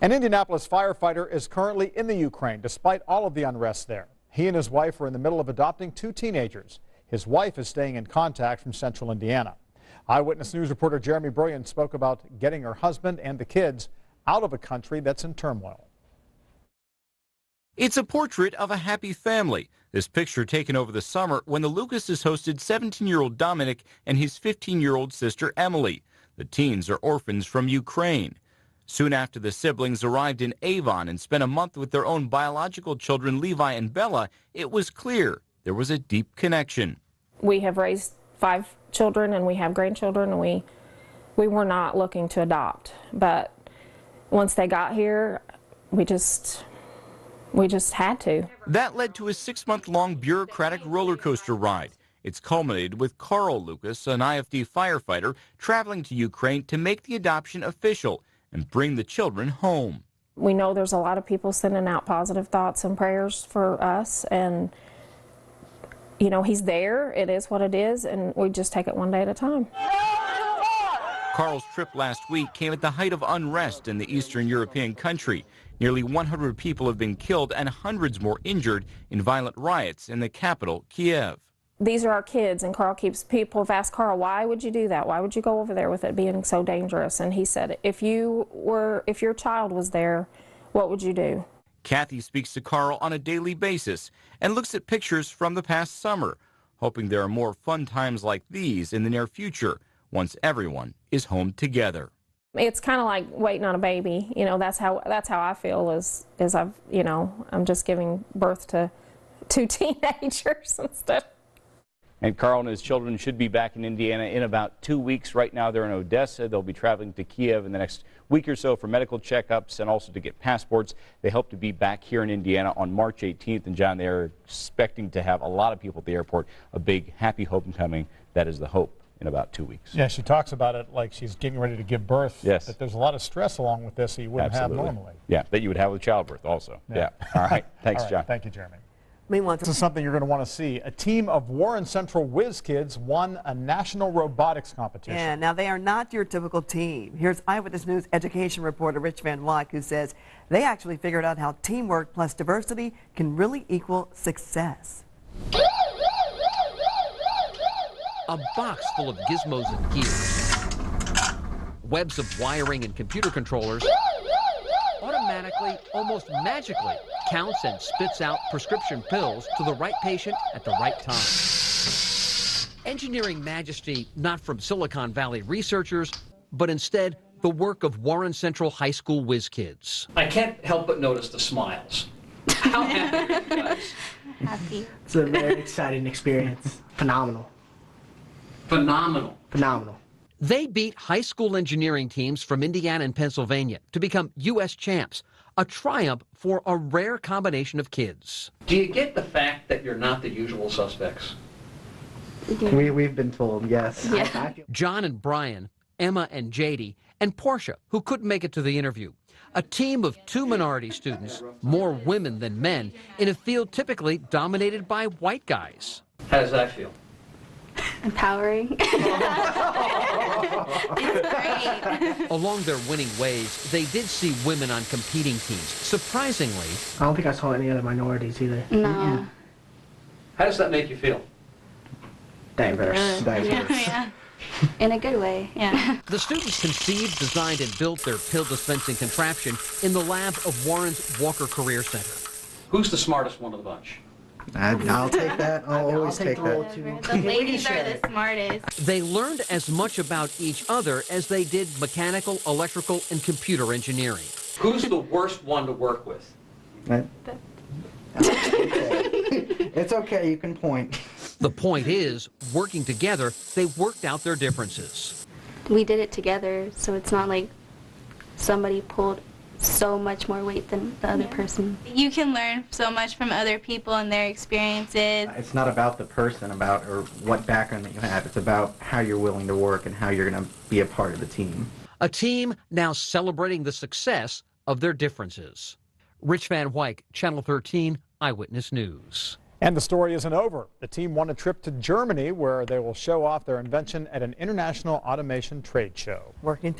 An Indianapolis firefighter is currently in the Ukraine despite all of the unrest there. He and his wife are in the middle of adopting 2 teenagers. His wife is staying in contact from central Indiana. Eyewitness News reporter Jeremy Brilliant spoke about getting her husband and the kids out of a country that's in turmoil. It's a portrait of a happy family. This picture taken over the summer when the Lucases hosted 17-year-old Dominic and his 15-year-old sister Emily. The teens are orphans from Ukraine. Soon after the siblings arrived in Avon and spent a month with their own biological children Levi and Bella, it was clear there was a deep connection. We have raised 5 children and we have grandchildren, and we were not looking to adopt. But once they got here, we just had to. That led to a 6-month-long bureaucratic roller coaster ride. It's culminated with Carl Lucas, an IFD firefighter, traveling to Ukraine to make the adoption official and bring the children home. We know there's a lot of people sending out positive thoughts and prayers for us, and you know, he's there, it is what it is, and we just take it one day at a time. Carl's trip last week came at the height of unrest in the Eastern European country. Nearly 100 people have been killed and hundreds more injured in violent riots in the capital, Kiev. These are our kids, and people have asked Carl, why would you do that? Why would you go over there with it being so dangerous? And he said, if your child was there, what would you do? Kathy speaks to Carl on a daily basis and looks at pictures from the past summer, hoping there are more fun times like these in the near future once everyone is home together. It's kind of like waiting on a baby. You know, that's how I feel is I'm just giving birth to 2 teenagers instead. And Carl and his children should be back in Indiana in about 2 weeks. Right now they're in Odessa. They'll be traveling to Kiev in the next week or so for medical checkups and also to get passports. They hope to be back here in Indiana on March 18th. And John, they're expecting to have a lot of people at the airport. A big happy homecoming. That is the hope in about 2 weeks. Yeah, she talks about it like she's getting ready to give birth. Yes. That there's a lot of stress along with this that you wouldn't have normally. Yeah, that you would have with childbirth also. Yeah. All right. Thanks, All right. John. Thank you, Jeremy. Meanwhile, this is something you're going to want to see. A team of Warren Central whiz kids won a national robotics competition. Yeah, now they are not your typical team. Here's Eyewitness News education reporter Rich Van Wyck, who says they actually figured out how teamwork plus diversity can really equal success. A box full of gizmos and gears, webs of wiring and computer controllers, automatically, almost magically, counts and spits out prescription pills to the right patient at the right time. Engineering majesty not from Silicon Valley researchers, but instead the work of Warren Central High School whiz kids. I can't help but notice the smiles. How happy are you guys? Happy. It's a very exciting experience. Phenomenal. Phenomenal. Phenomenal. They beat high school engineering teams from Indiana and Pennsylvania to become U.S. champs, a triumph for a rare combination of kids. Do you get the fact that you're not the usual suspects? We've been told, yes. Yeah. John and Brian, Emma and JD, and Portia, who couldn't make it to the interview. A team of 2 minority students, more women than men, in a field typically dominated by white guys. How does that feel? Empowering. It's great. Along their winning ways, they did see women on competing teams. Surprisingly, I don't think I saw any other minorities either. No. How does that make you feel? Diverse. Diverse. Yeah. In a good way, yeah. the students conceived, designed, and built their pill dispensing contraption in the lab of Warren's Walker Career Center. Who's the smartest one of the bunch? I'll take that. I'll always take that. The ladies are the smartest. They learned as much about each other as they did mechanical, electrical, and computer engineering. Who's the worst one to work with? It's okay, you can point. The point is, working together, they worked out their differences. We did it together, so it's not like somebody pulled so much more weight than the other person. You can learn so much from other people and their experiences. It's not about the person or what background that you have. It's about how you're willing to work and how you're going to be a part of the team. A team now celebrating the success of their differences. Rich Van Wyck, Channel 13, Eyewitness News. And the story isn't over. The team won a trip to Germany where they will show off their invention at an international automation trade show. Working